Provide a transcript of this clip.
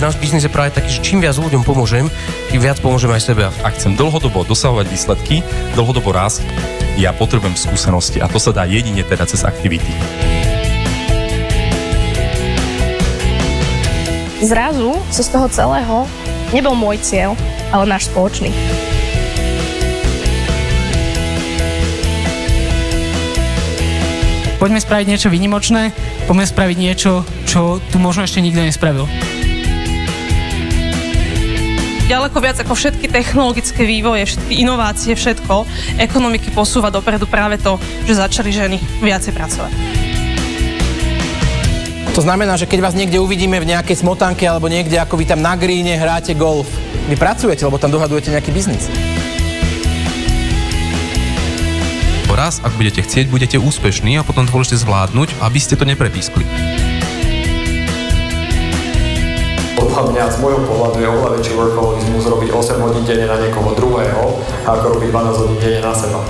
že náš biznis je práve taký, že čím viac ľuďom pomôžem, tým viac pomôžem aj sebe. Ak chcem dlhodobo dosahovať výsledky, dlhodobo rásť, ja potrebujem skúsenosti a to sa dá jedine teda cez aktivity. Zrazu sa z toho celého nebol môj cieľ, ale náš spoločný. Poďme spraviť niečo výnimočné, poďme spraviť niečo, čo tu možno ešte nikto nespravil. Ďaleko viac ako všetky technologické vývoje, všetky inovácie, všetko, ekonomiky posúva dopredu práve to, že začali ženy viacej pracovať. To znamená, že keď vás niekde uvidíme v nejakej smotanke alebo niekde, ako vy tam na gríne hráte golf, vy pracujete, lebo tam dohadujete nejaký biznis. Raz, ak budete chcieť, budete úspešní a potom to môžete zvládnuť, aby ste to neprepískli. Podľa mňa z môjho pohľadu je oveľa väčší workoholizmus robiť 8 hodín denne na niekoho druhého, ako robiť 12 hodín denne na seba.